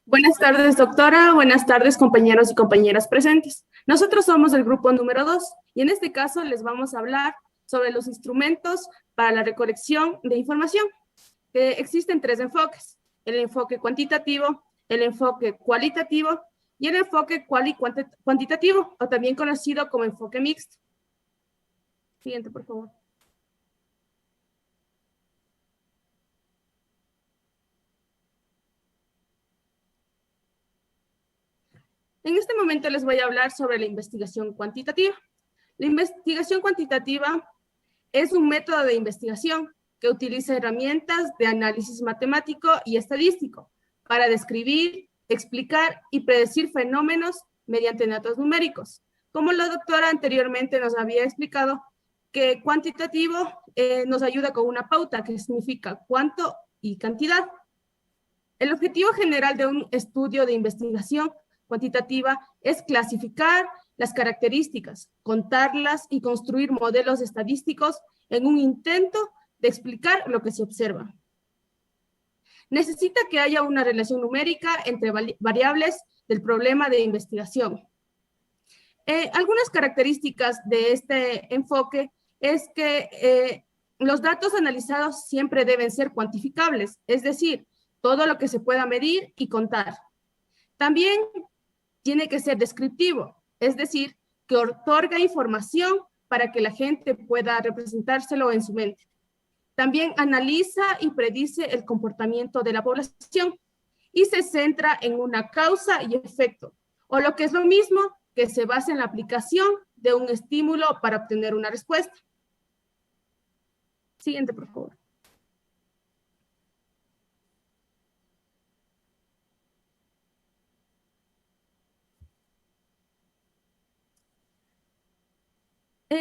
Buenas tardes, doctora. Buenas tardes, compañeros y compañeras presentes. Nosotros somos el grupo número 2 y en este caso les vamos a hablar sobre los instrumentos para la recolección de información. Existen tres enfoques: el enfoque cuantitativo, el enfoque cualitativo y el enfoque cuantitativo, o también conocido como enfoque mixto. Siguiente, por favor. En este momento les voy a hablar sobre la investigación cuantitativa. La investigación cuantitativa es un método de investigación que utiliza herramientas de análisis matemático y estadístico para describir, explicar y predecir fenómenos mediante datos numéricos. Como la doctora anteriormente nos había explicado, que cuantitativo nos ayuda con una pauta que significa cuánto y cantidad. El objetivo general de un estudio de investigación cuantitativa es clasificar las características, contarlas y construir modelos estadísticos en un intento de explicar lo que se observa. Necesita que haya una relación numérica entre variables del problema de investigación. Algunas características de este enfoque es que los datos analizados siempre deben ser cuantificables, es decir, todo lo que se pueda medir y contar. También tiene que ser descriptivo, es decir, que otorga información para que la gente pueda representárselo en su mente. También analiza y predice el comportamiento de la población y se centra en una causa y efecto, o lo que es lo mismo, que se basa en la aplicación de un estímulo para obtener una respuesta. Siguiente, por favor.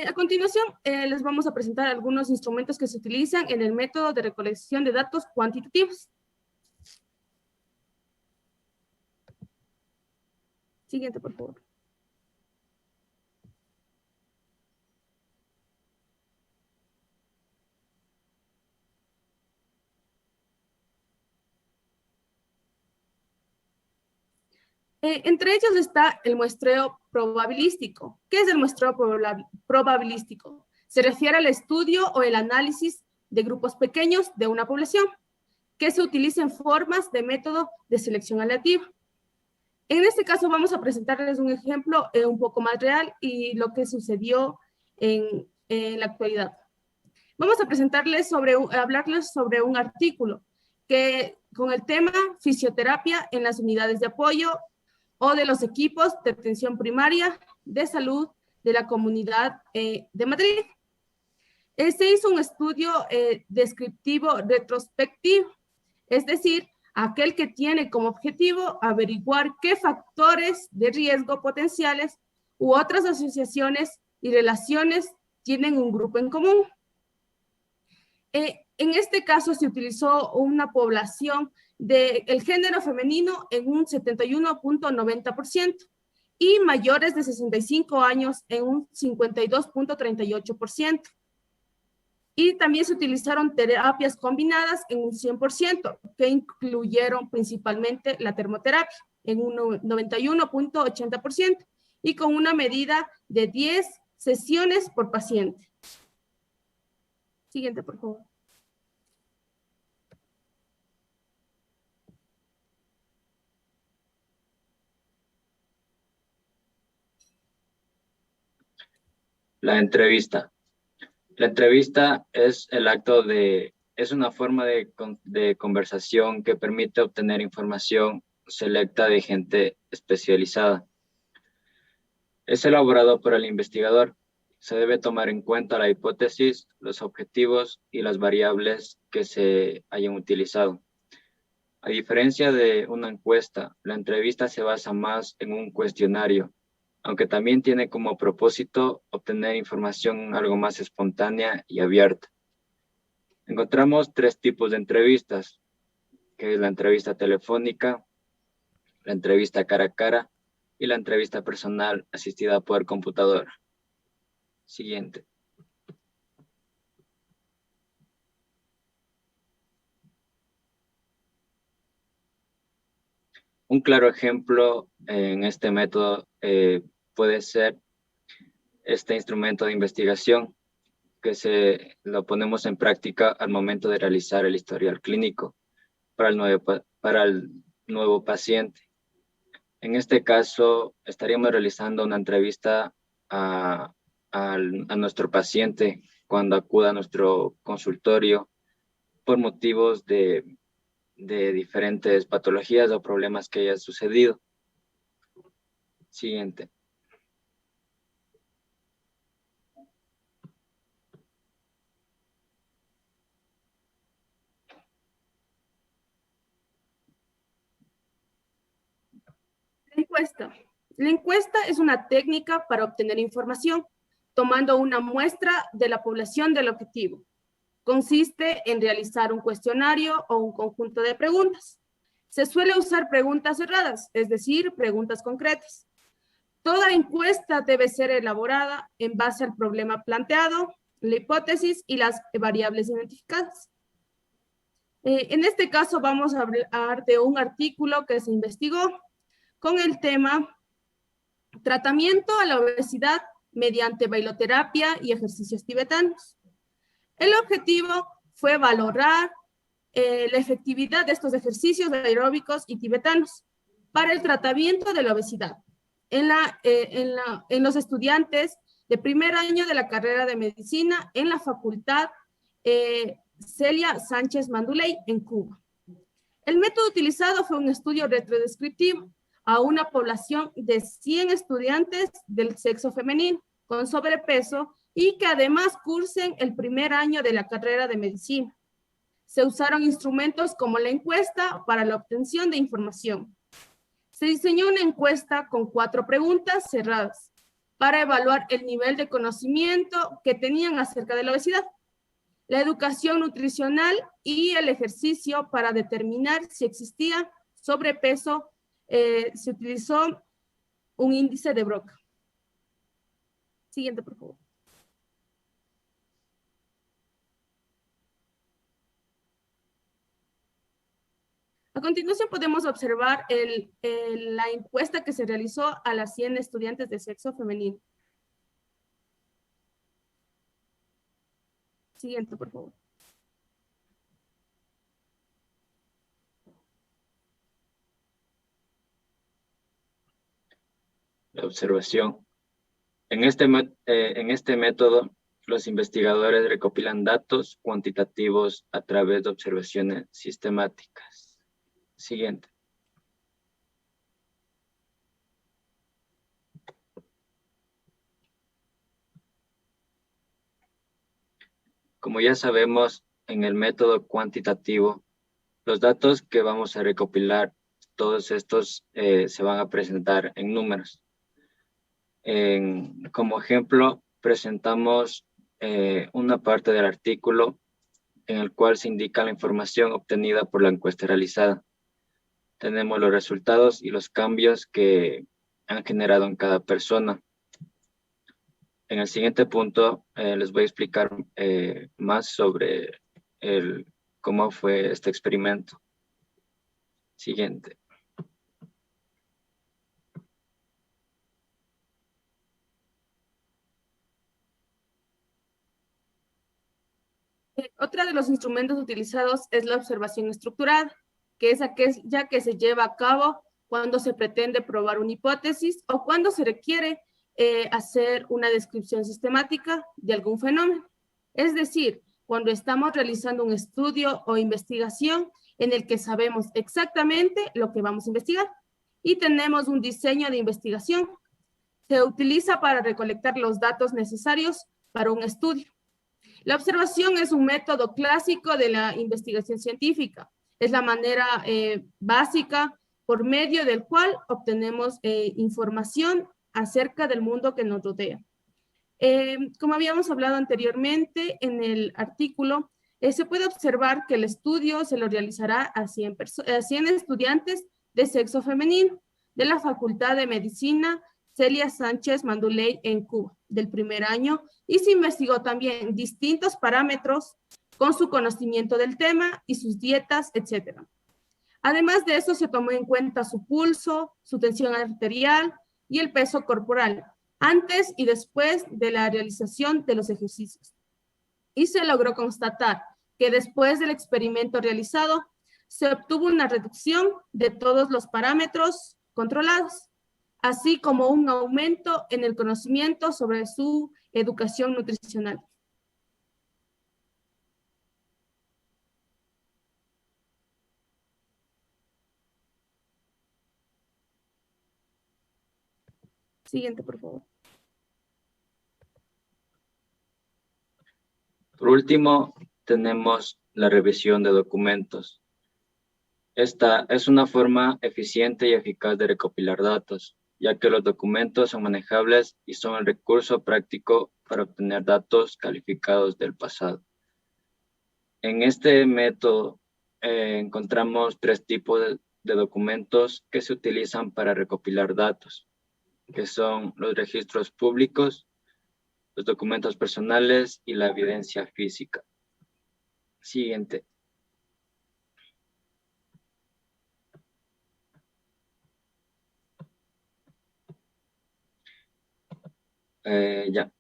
A continuación, les vamos a presentar algunos instrumentos que se utilizan en el método de recolección de datos cuantitativos. Siguiente, por favor. Entre ellos está el muestreo probabilístico. ¿Qué es el muestreo probabilístico? Se refiere al estudio o el análisis de grupos pequeños de una población, que se utiliza en formas de método de selección aleativa. En este caso vamos a presentarles un ejemplo un poco más real y lo que sucedió en la actualidad. Vamos a hablarles sobre un artículo que con el tema fisioterapia en las unidades de apoyo o de los equipos de atención primaria de salud de la Comunidad de Madrid. Se hizo un estudio descriptivo retrospectivo, es decir, aquel que tiene como objetivo averiguar qué factores de riesgo potenciales u otras asociaciones y relaciones tienen un grupo en común. En este caso se utilizó una población del género femenino en un 71.90% y mayores de 65 años en un 52.38%. Y también se utilizaron terapias combinadas en un 100%, que incluyeron principalmente la termoterapia en un 91.80% y con una medida de 10 sesiones por paciente. Siguiente, por favor. La entrevista. La entrevista es es una forma de conversación que permite obtener información selecta de gente especializada. Es elaborado por el investigador. Se debe tomar en cuenta la hipótesis, los objetivos y las variables que se hayan utilizado. A diferencia de una encuesta, la entrevista se basa más en un cuestionario, aunque también tiene como propósito obtener información algo más espontánea y abierta. Encontramos tres tipos de entrevistas, que es la entrevista telefónica, la entrevista cara a cara y la entrevista personal asistida por computadora. Siguiente. Un claro ejemplo en este método puede ser este instrumento de investigación que lo ponemos en práctica al momento de realizar el historial clínico para el nuevo paciente. En este caso, estaríamos realizando una entrevista a nuestro paciente cuando acuda a nuestro consultorio por motivos de diferentes patologías o problemas que hayan sucedido. Siguiente. La encuesta. La encuesta es una técnica para obtener información, tomando una muestra de la población del objetivo. Consiste en realizar un cuestionario o un conjunto de preguntas. Se suele usar preguntas cerradas, es decir, preguntas concretas. Toda encuesta debe ser elaborada en base al problema planteado, la hipótesis y las variables identificadas. En este caso vamos a hablar de un artículo que se investigó con el tema Tratamiento a la obesidad mediante bailoterapia y ejercicios tibetanos. El objetivo fue valorar la efectividad de estos ejercicios aeróbicos y tibetanos para el tratamiento de la obesidad en los estudiantes de primer año de la carrera de medicina en la Facultad Celia Sánchez Manduley en Cuba. El método utilizado fue un estudio retrodescriptivo a una población de 100 estudiantes del sexo femenino con sobrepeso y que además cursen el primer año de la carrera de medicina. Se usaron instrumentos como la encuesta para la obtención de información. Se diseñó una encuesta con 4 preguntas cerradas para evaluar el nivel de conocimiento que tenían acerca de la obesidad, la educación nutricional y el ejercicio para determinar si existía sobrepeso. Se utilizó un índice de Broca. Siguiente, por favor. A continuación podemos observar la encuesta que se realizó a las 100 estudiantes de sexo femenino. Siguiente, por favor. La observación. En este método, los investigadores recopilan datos cuantitativos a través de observaciones sistemáticas. Siguiente. Como ya sabemos, en el método cuantitativo, los datos que vamos a recopilar, todos estos se van a presentar en números. Como ejemplo, presentamos una parte del artículo en el cual se indica la información obtenida por la encuesta realizada. Tenemos los resultados y los cambios que han generado en cada persona. En el siguiente punto les voy a explicar más sobre cómo fue este experimento. Siguiente. Otro de los instrumentos utilizados es la observación estructurada, que es aquella que se lleva a cabo cuando se pretende probar una hipótesis o cuando se requiere hacer una descripción sistemática de algún fenómeno. Es decir, cuando estamos realizando un estudio o investigación en el que sabemos exactamente lo que vamos a investigar y tenemos un diseño de investigación. Se utiliza para recolectar los datos necesarios para un estudio. La observación es un método clásico de la investigación científica. Es la manera básica por medio del cual obtenemos información acerca del mundo que nos rodea. Como habíamos hablado anteriormente en el artículo, se puede observar que el estudio se lo realizará a 100 estudiantes de sexo femenino de la Facultad de Medicina Celia Sánchez Manduley en Cuba, del primer año, y se investigó también distintos parámetros con su conocimiento del tema y sus dietas, etc. Además de eso, se tomó en cuenta su pulso, su tensión arterial y el peso corporal, antes y después de la realización de los ejercicios. Y se logró constatar que después del experimento realizado, se obtuvo una reducción de todos los parámetros controlados, así como un aumento en el conocimiento sobre su educación nutricional. Siguiente, por favor. Por último, tenemos la revisión de documentos. Esta es una forma eficiente y eficaz de recopilar datos, ya que los documentos son manejables y son el recurso práctico para obtener datos calificados del pasado. En este método encontramos tres tipos de documentos que se utilizan para recopilar datos, que son los registros públicos, los documentos personales y la evidencia física. Siguiente. En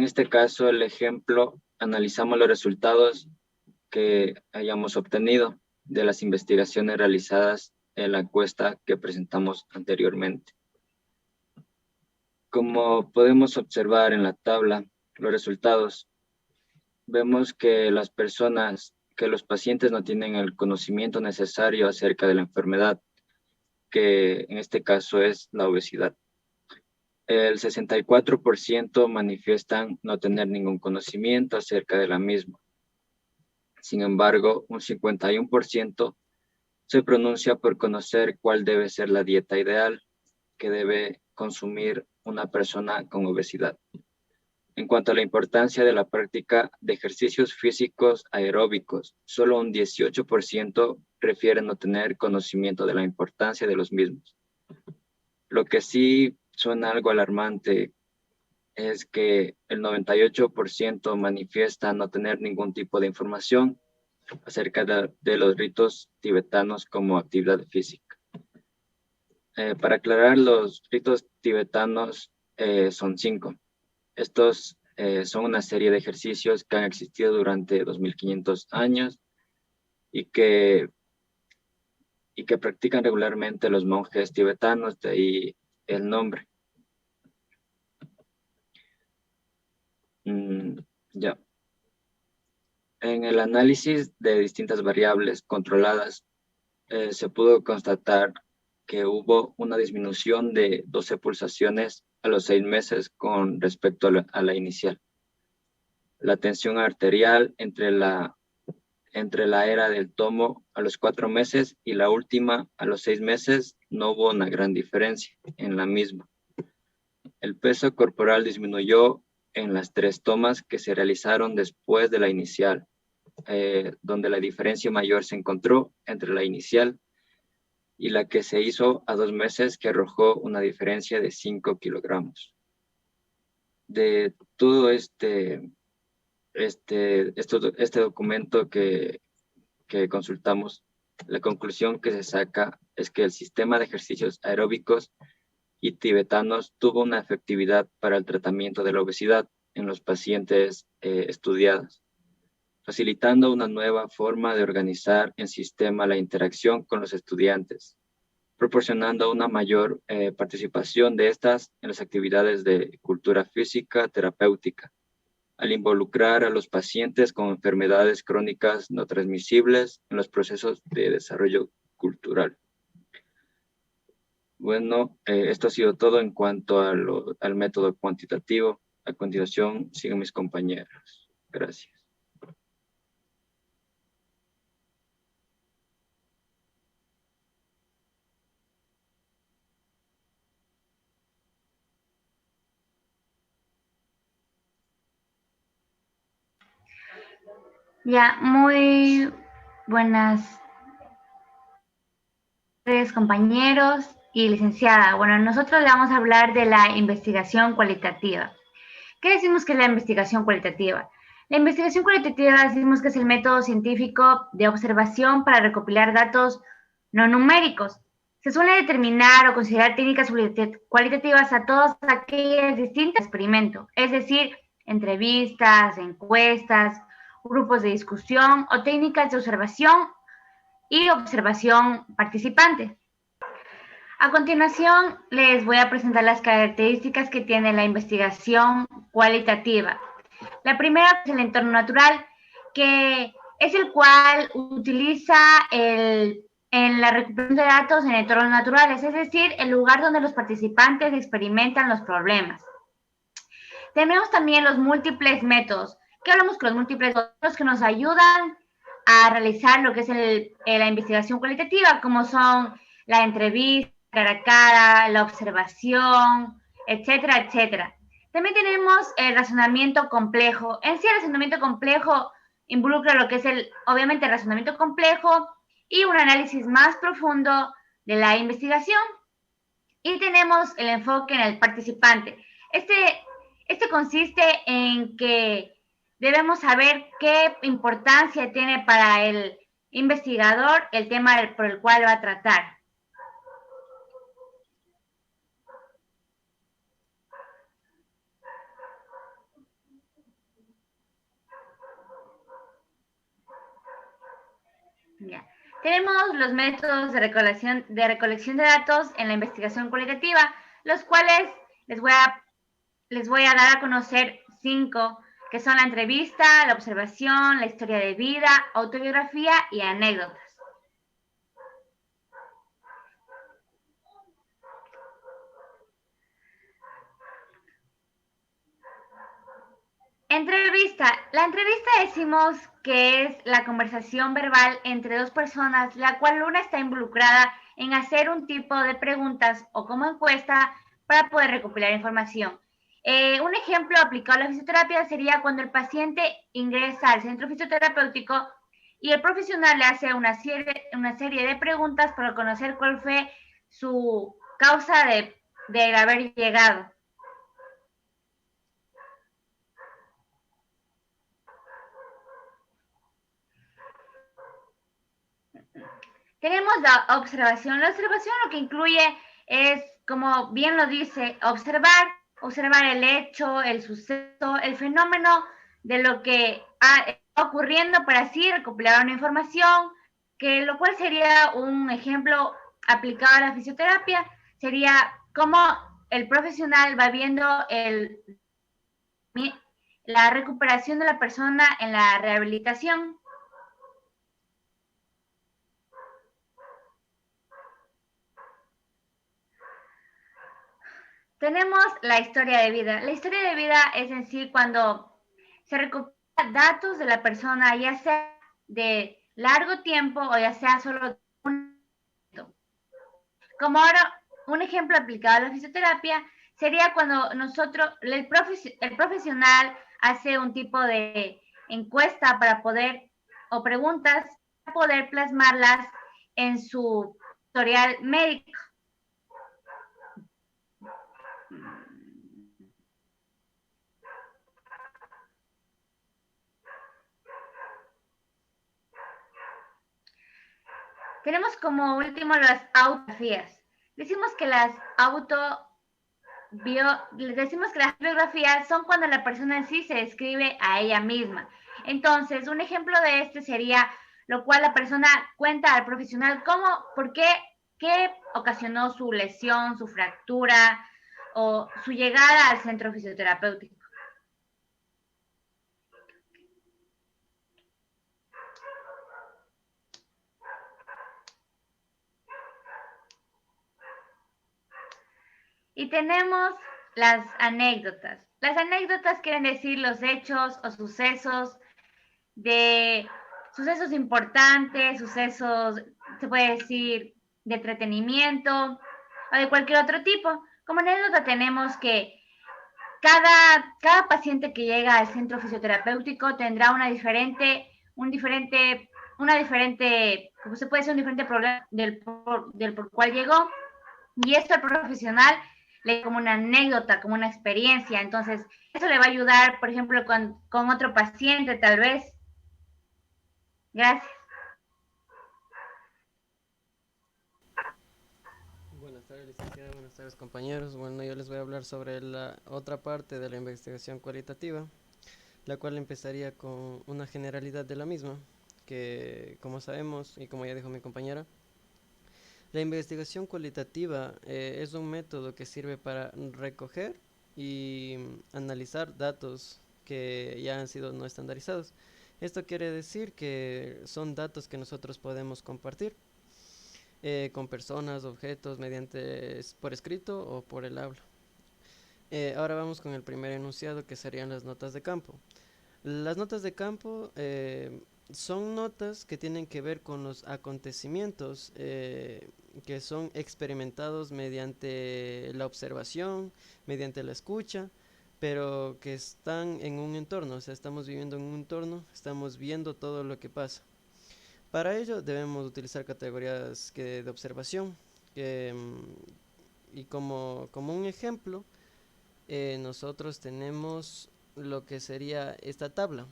este caso, el ejemplo, analizamos los resultados que hayamos obtenido de las investigaciones realizadas en la encuesta que presentamos anteriormente. Como podemos observar en la tabla, los resultados, vemos que los pacientes no tienen el conocimiento necesario acerca de la enfermedad, que en este caso es la obesidad. El 64% manifiestan no tener ningún conocimiento acerca de la misma. Sin embargo, un 51% se pronuncia por conocer cuál debe ser la dieta ideal que debe consumir una persona con obesidad. En cuanto a la importancia de la práctica de ejercicios físicos aeróbicos, solo un 18% refiere no tener conocimiento de la importancia de los mismos. Lo que sí suena algo alarmante es que el 98% manifiesta no tener ningún tipo de información acerca de los ritos tibetanos como actividad física. Para aclarar, los ritos tibetanos son 5. Estos son una serie de ejercicios que han existido durante 2500 años y que practican regularmente los monjes tibetanos, de ahí el nombre. Ya. En el análisis de distintas variables controladas, se pudo constatar que hubo una disminución de 12 pulsaciones a los 6 meses con respecto a la inicial. La tensión arterial entre la era del tomo a los 4 meses y la última a los 6 meses no hubo una gran diferencia en la misma. El peso corporal disminuyó en las 3 tomas que se realizaron después de la inicial, donde la diferencia mayor se encontró entre la inicial y la que se hizo a 2 meses, que arrojó una diferencia de 5 kilogramos. De todo este documento que consultamos, la conclusión que se saca es que el sistema de ejercicios aeróbicos y tibetanos tuvo una efectividad para el tratamiento de la obesidad en los pacientes estudiados, facilitando una nueva forma de organizar en sistema la interacción con los estudiantes, proporcionando una mayor participación de estas en las actividades de cultura física terapéutica, al involucrar a los pacientes con enfermedades crónicas no transmisibles en los procesos de desarrollo cultural. Bueno, esto ha sido todo en cuanto al método cuantitativo. A continuación, siguen mis compañeros. Gracias. Ya, muy buenas tardes, compañeros y licenciada. Bueno, nosotros le vamos a hablar de la investigación cualitativa. ¿Qué decimos que es la investigación cualitativa? La investigación cualitativa decimos que es el método científico de observación para recopilar datos no numéricos. Se suele determinar o considerar técnicas cualitativas a todas aquellas distintas experimentos, es decir, entrevistas, encuestas, grupos de discusión o técnicas de observación y observación participante. A continuación, les voy a presentar las características que tiene la investigación cualitativa. La primera es el entorno natural, que es el cual utiliza en la recuperación de datos en entornos naturales, es decir, el lugar donde los participantes experimentan los problemas. Tenemos también los múltiples métodos. ¿Qué hablamos con los múltiples métodos? Que nos ayudan a realizar lo que es la investigación cualitativa, como son la entrevista, cara a cara, la observación, etcétera, etcétera. También tenemos el razonamiento complejo. En sí, el razonamiento complejo involucra lo que es obviamente, el razonamiento complejo y un análisis más profundo de la investigación. Y tenemos el enfoque en el participante. Este consiste en que debemos saber qué importancia tiene para el investigador el tema por el cual va a tratar. Ya. Tenemos los métodos de recolección de datos en la investigación cualitativa, los cuales les voy a dar a conocer 5, que son la entrevista, la observación, la historia de vida, autobiografía y anécdotas. Entrevista. La entrevista decimos que es la conversación verbal entre dos personas, la cual una está involucrada en hacer un tipo de preguntas o como encuesta para poder recopilar información. Un ejemplo aplicado a la fisioterapia sería cuando el paciente ingresa al centro fisioterapéutico y el profesional le hace una serie de preguntas para conocer cuál fue su causa de haber llegado. Tenemos la observación. La observación lo que incluye es, como bien lo dice, observar el hecho, el suceso, el fenómeno de lo que está ocurriendo para así recopilar una información, que lo cual sería un ejemplo aplicado a la fisioterapia, sería cómo el profesional va viendo la recuperación de la persona en la rehabilitación. Tenemos la historia de vida. La historia de vida es en sí cuando se recopilan datos de la persona, ya sea de largo tiempo o ya sea solo un momento. Como ahora, un ejemplo aplicado a la fisioterapia sería cuando el profesional hace un tipo de encuesta o preguntas para poder plasmarlas en su historial médico. Tenemos como último las autobiografías. Decimos que las biografías son cuando la persona en sí se describe a ella misma. Entonces, un ejemplo de este sería lo cual la persona cuenta al profesional qué ocasionó su lesión, su fractura o su llegada al centro fisioterapéutico. Y tenemos las anécdotas. Las anécdotas quieren decir los hechos o sucesos importantes, sucesos, se puede decir, de entretenimiento o de cualquier otro tipo. Como anécdota tenemos que cada paciente que llega al centro fisioterapéutico tendrá un diferente problema del por cual llegó. Y esto el profesional como una anécdota, como una experiencia. Entonces, eso le va a ayudar, por ejemplo, con otro paciente, tal vez. Gracias. Buenas tardes, licenciada. Buenas tardes, compañeros. Bueno, yo les voy a hablar sobre la otra parte de la investigación cualitativa, la cual empezaría con una generalidad de la misma, que como sabemos y como ya dijo mi compañera, la investigación cualitativa es un método que sirve para recoger y analizar datos que ya han sido no estandarizados. Esto quiere decir que son datos que nosotros podemos compartir con personas, objetos, mediante por escrito o por el habla. Ahora vamos con el primer enunciado, que serían las notas de campo. Las notas de campo son notas que tienen que ver con los acontecimientos que son experimentados mediante la observación, mediante la escucha, pero que están en un entorno, o sea, estamos viviendo en un entorno, estamos viendo todo lo que pasa. Para ello debemos utilizar categorías de observación, y como un ejemplo, nosotros tenemos lo que sería esta tabla.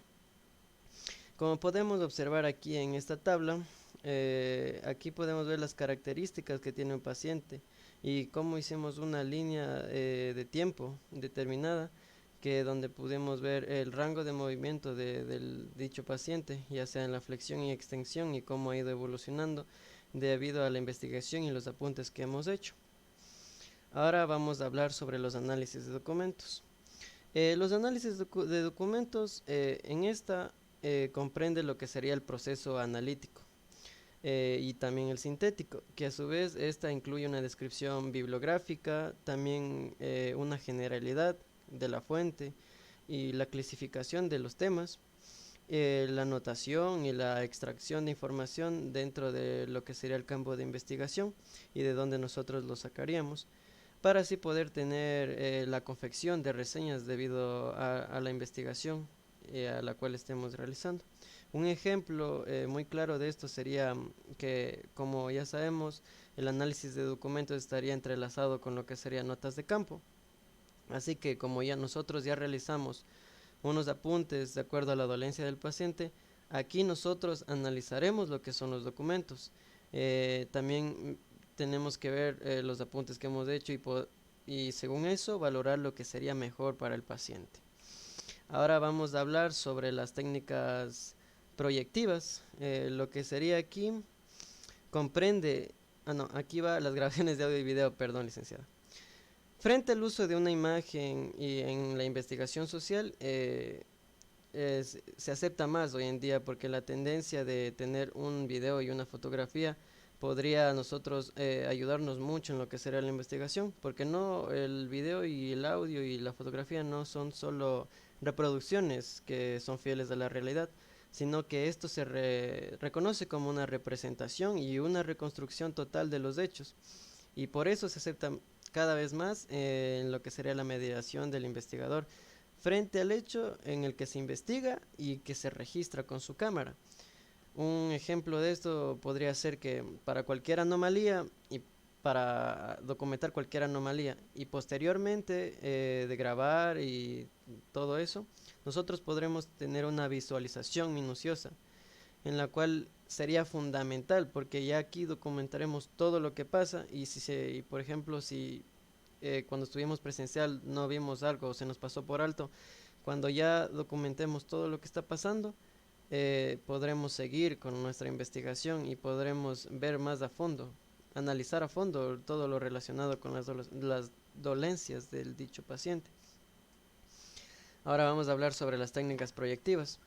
Como podemos observar aquí en esta tabla, aquí podemos ver las características que tiene un paciente y cómo hicimos una línea de tiempo determinada, que donde pudimos ver el rango de movimiento del dicho paciente, ya sea en la flexión y extensión, y cómo ha ido evolucionando debido a la investigación y los apuntes que hemos hecho. Ahora vamos a hablar sobre los análisis de documentos. Los análisis de documentos en esta comprende lo que sería el proceso analítico y también el sintético, que a su vez esta incluye una descripción bibliográfica, también una generalidad de la fuente y la clasificación de los temas, la anotación y la extracción de información dentro de lo que sería el campo de investigación y de donde nosotros lo sacaríamos, para así poder tener la confección de reseñas debido a la investigación a la cual estemos realizando. Un ejemplo muy claro de esto sería que, como ya sabemos, el análisis de documentos estaría entrelazado con lo que serían notas de campo. Así que como ya nosotros ya realizamos unos apuntes de acuerdo a la dolencia del paciente, aquí nosotros analizaremos lo que son los documentos. También tenemos que ver los apuntes que hemos hecho y según eso valorar lo que sería mejor para el paciente. Ahora vamos a hablar sobre las técnicas proyectivas. Lo que sería aquí comprende, aquí va las grabaciones de audio y video, perdón, licenciada. Frente al uso de una imagen y en la investigación social, se acepta más hoy en día, porque la tendencia de tener un video y una fotografía podría a nosotros ayudarnos mucho en lo que será la investigación, porque no, el video y el audio y la fotografía no son solo reproducciones que son fieles a la realidad, sino que esto se reconoce como una representación y una reconstrucción total de los hechos, y por eso se acepta cada vez más en lo que sería la mediación del investigador frente al hecho en el que se investiga y que se registra con su cámara. Un ejemplo de esto podría ser que para cualquier anomalía y para documentar cualquier anomalía y posteriormente de grabar y todo eso, nosotros podremos tener una visualización minuciosa en la cual sería fundamental, porque ya aquí documentaremos todo lo que pasa, y y por ejemplo, si cuando estuvimos presencial no vimos algo o se nos pasó por alto, cuando ya documentemos todo lo que está pasando, podremos seguir con nuestra investigación y podremos ver más a fondo, analizar a fondo todo lo relacionado con las dolencias del dicho paciente. Ahora vamos a hablar sobre las técnicas proyectivas.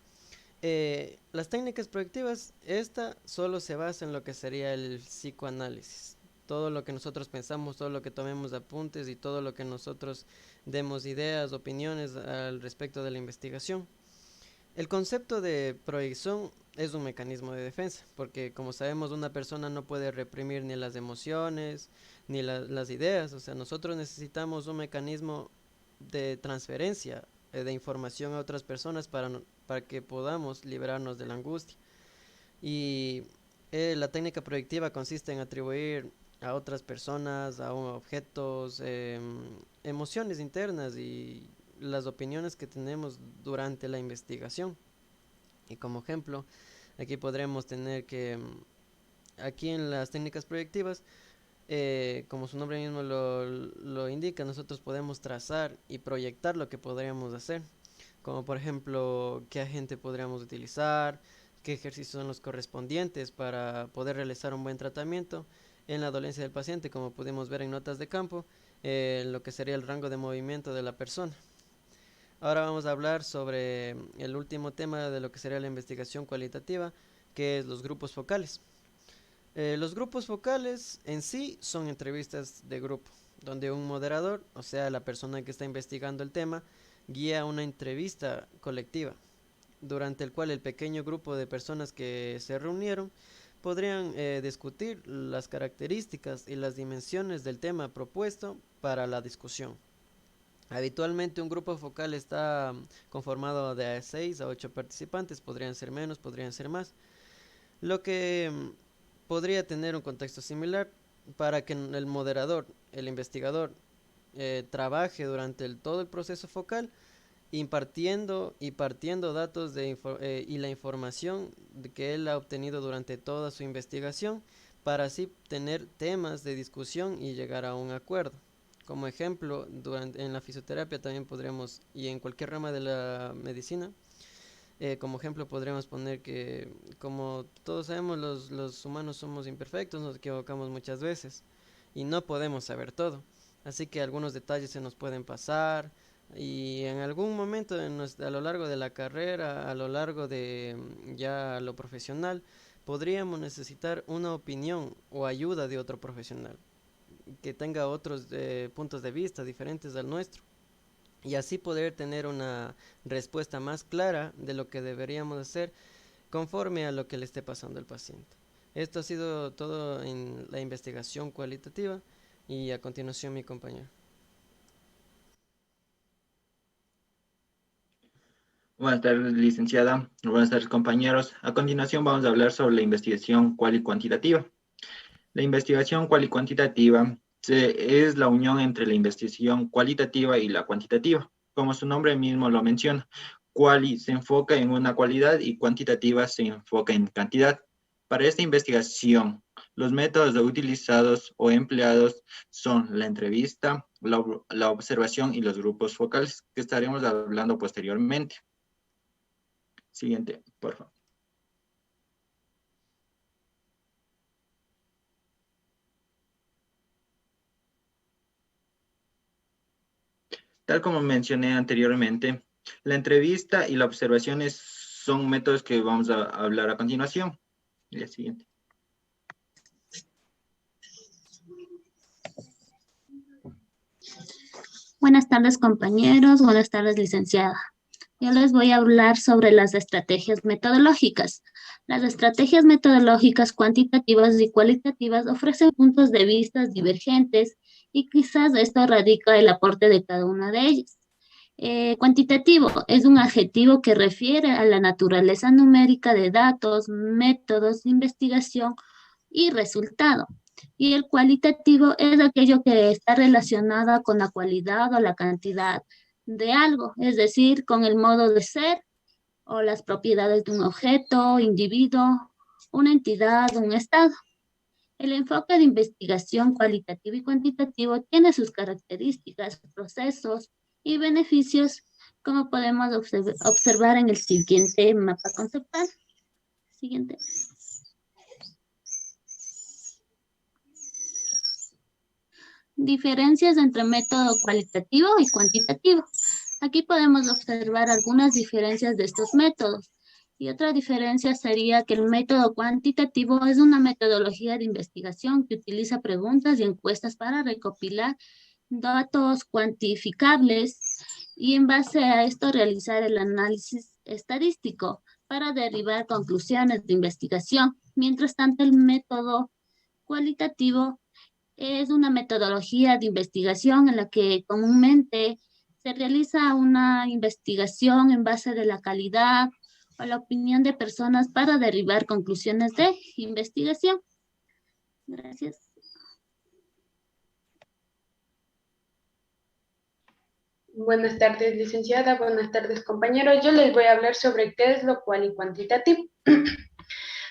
Las técnicas proyectivas, esta solo se basa en lo que sería el psicoanálisis. Todo lo que nosotros pensamos, todo lo que tomemos apuntes y todo lo que nosotros demos ideas, opiniones al respecto de la investigación. El concepto de proyección es un mecanismo de defensa, porque como sabemos, una persona no puede reprimir ni las emociones ni las ideas. O sea, nosotros necesitamos un mecanismo de transferencia de información a otras personas para que podamos liberarnos de la angustia. Y la técnica proyectiva consiste en atribuir a otras personas, a objetos, emociones internas y las opiniones que tenemos durante la investigación. Y como ejemplo, aquí podremos tener que aquí en las técnicas proyectivas, como su nombre mismo lo indica, nosotros podemos trazar y proyectar lo que podríamos hacer, como por ejemplo qué agente podríamos utilizar, qué ejercicios son los correspondientes para poder realizar un buen tratamiento en la dolencia del paciente, como pudimos ver en notas de campo, lo que sería el rango de movimiento de la persona. Ahora vamos a hablar sobre el último tema de lo que sería la investigación cualitativa, que es los grupos focales. Los grupos focales en sí son entrevistas de grupo, donde un moderador, o sea, la persona que está investigando el tema, guía una entrevista colectiva, durante el cual el pequeño grupo de personas que se reunieron podrían discutir las características y las dimensiones del tema propuesto para la discusión. Habitualmente un grupo focal está conformado de 6 a 8 participantes, podrían ser menos, podrían ser más, lo que podría tener un contexto similar para que el moderador, el investigador, trabaje durante todo el proceso focal, impartiendo y partiendo datos y la información que él ha obtenido durante toda su investigación, para así tener temas de discusión y llegar a un acuerdo. Como ejemplo, en la fisioterapia también podríamos, y en cualquier rama de la medicina, como ejemplo podríamos poner que, como todos sabemos, los humanos somos imperfectos, nos equivocamos muchas veces y no podemos saber todo. Así que algunos detalles se nos pueden pasar y en algún momento a lo largo de la carrera, a lo largo de ya lo profesional, podríamos necesitar una opinión o ayuda de otro profesional que tenga otros puntos de vista diferentes al nuestro, y así poder tener una respuesta más clara de lo que deberíamos hacer conforme a lo que le esté pasando al paciente. Esto ha sido todo en la investigación cualitativa y a continuación mi compañero. Buenas tardes, licenciada. Buenas tardes, compañeros. A continuación vamos a hablar sobre la investigación cual y cuantitativa. La investigación cual y cuantitativa es la unión entre la investigación cualitativa y la cuantitativa. Como su nombre mismo lo menciona, quali se enfoca en una cualidad y cuantitativa se enfoca en cantidad. Para esta investigación, los métodos utilizados o empleados son la entrevista, la observación y los grupos focales, que estaremos hablando posteriormente. Siguiente, por favor. Tal como mencioné anteriormente, la entrevista y la observación son métodos que vamos a hablar a continuación. La siguiente. Buenas tardes, compañeros. Buenas tardes, licenciada. Yo les voy a hablar sobre las estrategias metodológicas. Las estrategias metodológicas cuantitativas y cualitativas ofrecen puntos de vista divergentes y quizás esto radica el aporte de cada una de ellas. Cuantitativo es un adjetivo que refiere a la naturaleza numérica de datos, métodos de investigación y resultado. Y el cualitativo es aquello que está relacionado con la cualidad o la cantidad de algo, es decir, con el modo de ser o las propiedades de un objeto, individuo, una entidad, un estado. El enfoque de investigación cualitativo y cuantitativo tiene sus características, procesos y beneficios, como podemos observar en el siguiente mapa conceptual. Siguiente. Diferencias entre método cualitativo y cuantitativo. Aquí podemos observar algunas diferencias de estos métodos. Y otra diferencia sería que el método cuantitativo es una metodología de investigación que utiliza preguntas y encuestas para recopilar datos cuantificables y en base a esto realizar el análisis estadístico para derivar conclusiones de investigación. Mientras tanto, el método cualitativo es una metodología de investigación en la que comúnmente se realiza una investigación en base de la calidad o la opinión de personas para derivar conclusiones de investigación. Gracias. Buenas tardes, licenciada. Buenas tardes, compañeros. Yo les voy a hablar sobre qué es lo cual y cuantitativo.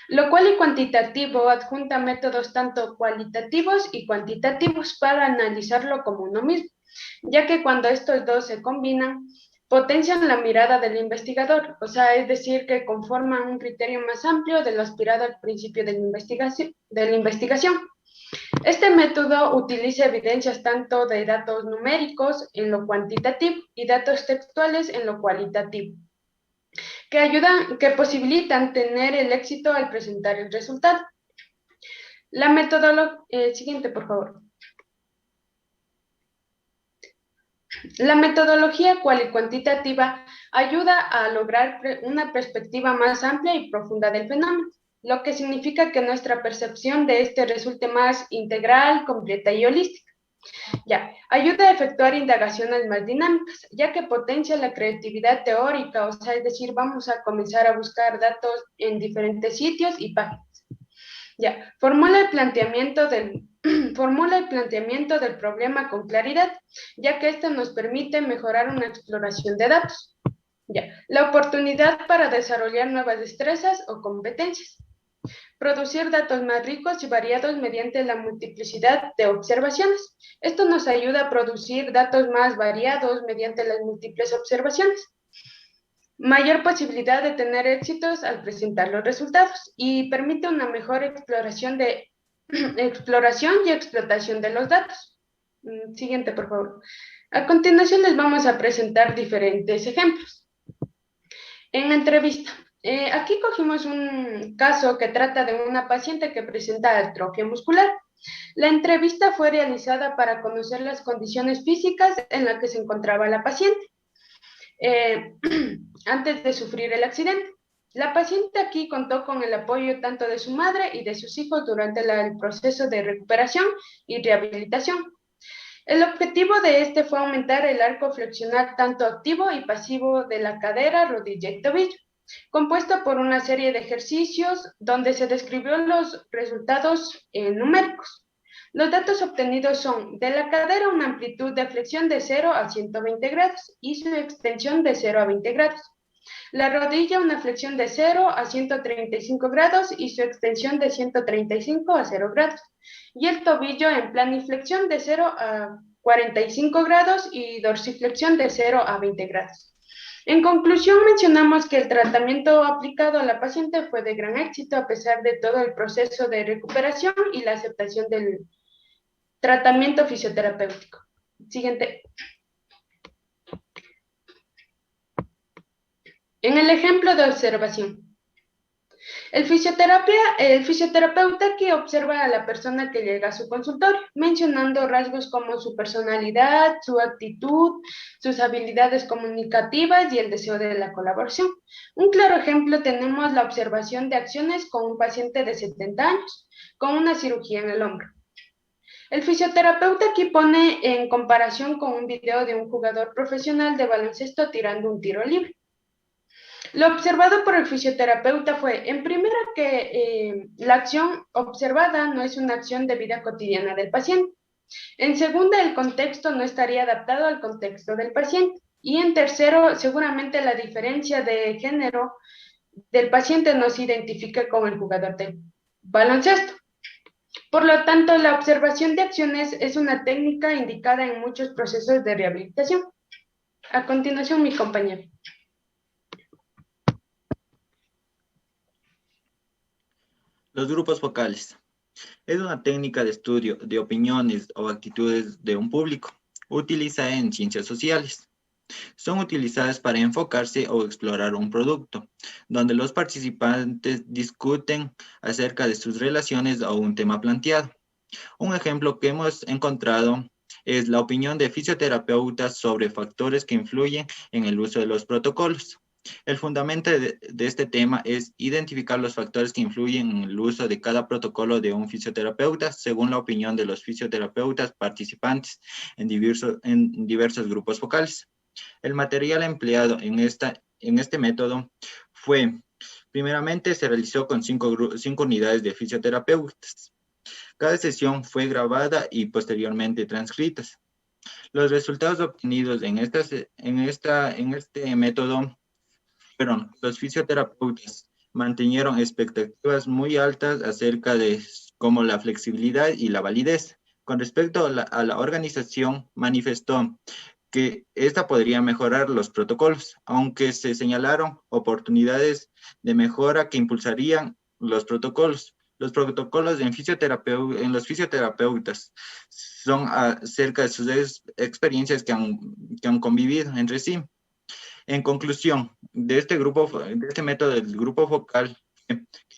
Lo cual y cuantitativo adjunta métodos tanto cualitativos y cuantitativos para analizarlo como uno mismo, ya que cuando estos dos se combinan, potencian la mirada del investigador, o sea, es decir, que conforman un criterio más amplio de lo aspirado al principio de la investigación. Este método utiliza evidencias tanto de datos numéricos en lo cuantitativo y datos textuales en lo cualitativo, que posibilitan tener el éxito al presentar el resultado. La metodología, siguiente, por favor. La metodología cual y cuantitativa ayuda a lograr una perspectiva más amplia y profunda del fenómeno, lo que significa que nuestra percepción de este resulte más integral, completa y holística. Ayuda a efectuar indagaciones más dinámicas, ya que potencia la creatividad teórica, o sea, es decir, vamos a comenzar a buscar datos en diferentes sitios y páginas. Formula el planteamiento del problema con claridad, ya que esto nos permite mejorar una exploración de datos. La oportunidad para desarrollar nuevas destrezas o competencias. Producir datos más ricos y variados mediante la multiplicidad de observaciones. Esto nos ayuda a producir datos más variados mediante las múltiples observaciones. Mayor posibilidad de tener éxitos al presentar los resultados y permite una mejor exploración y explotación de los datos. Siguiente, por favor. A continuación les vamos a presentar diferentes ejemplos. En la entrevista, aquí cogimos un caso que trata de una paciente que presenta atrofia muscular. La entrevista fue realizada para conocer las condiciones físicas en las que se encontraba la paciente antes de sufrir el accidente. La paciente aquí contó con el apoyo tanto de su madre y de sus hijos durante el proceso de recuperación y rehabilitación. El objetivo de este fue aumentar el arco flexional tanto activo y pasivo de la cadera, rodilla y tobillo, compuesto por una serie de ejercicios donde se describió los resultados numéricos. Los datos obtenidos son de la cadera una amplitud de flexión de 0 a 120 grados y su extensión de 0 a 20 grados. La rodilla una flexión de 0 a 135 grados y su extensión de 135 a 0 grados. Y el tobillo en planiflexión de 0 a 45 grados y dorsiflexión de 0 a 20 grados. En conclusión, mencionamos que el tratamiento aplicado a la paciente fue de gran éxito a pesar de todo el proceso de recuperación y la aceptación del tratamiento fisioterapéutico. Siguiente. En el ejemplo de observación. El fisioterapeuta que observa a la persona que llega a su consultorio, mencionando rasgos como su personalidad, su actitud, sus habilidades comunicativas y el deseo de la colaboración. Un claro ejemplo tenemos la observación de acciones con un paciente de 70 años, con una cirugía en el hombro. El fisioterapeuta aquí pone en comparación con un video de un jugador profesional de baloncesto tirando un tiro libre. Lo observado por el fisioterapeuta fue, en primera, que la acción observada no es una acción de vida cotidiana del paciente. En segunda, el contexto no estaría adaptado al contexto del paciente. Y en tercero, seguramente la diferencia de género del paciente no se identifica con el jugador del baloncesto. Por lo tanto, la observación de acciones es una técnica indicada en muchos procesos de rehabilitación. A continuación, mi compañero. Los grupos focales. Es una técnica de estudio de opiniones o actitudes de un público, utilizada en ciencias sociales. Son utilizadas para enfocarse o explorar un producto, donde los participantes discuten acerca de sus relaciones o un tema planteado. Un ejemplo que hemos encontrado es la opinión de fisioterapeutas sobre factores que influyen en el uso de los protocolos. El fundamento de este tema es identificar los factores que influyen en el uso de cada protocolo de un fisioterapeuta según la opinión de los fisioterapeutas participantes en diversos grupos focales. El material empleado en este método fue, primeramente, se realizó con 5 unidades de fisioterapeutas. Cada sesión fue grabada y posteriormente transcritas. Los resultados obtenidos en este método fueron: los fisioterapeutas mantuvieron expectativas muy altas acerca de como la flexibilidad y la validez. Con respecto a la organización, manifestó que esta podría mejorar los protocolos, aunque se señalaron oportunidades de mejora que impulsarían los protocolos. Los protocolos en los fisioterapeutas son acerca de sus experiencias que han convivido entre sí. En conclusión, de este método del grupo focal,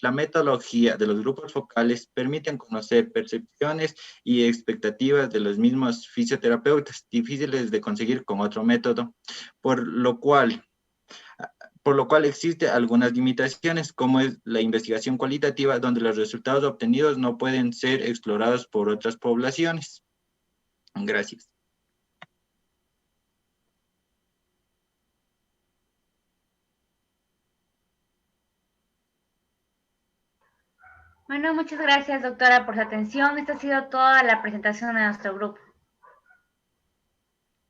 la metodología de los grupos focales permiten conocer percepciones y expectativas de los mismos fisioterapeutas, difíciles de conseguir con otro método, por lo cual existe algunas limitaciones, como es la investigación cualitativa, donde los resultados obtenidos no pueden ser explorados por otras poblaciones. Gracias. Bueno, muchas gracias, doctora, por su atención. Esta ha sido toda la presentación de nuestro grupo.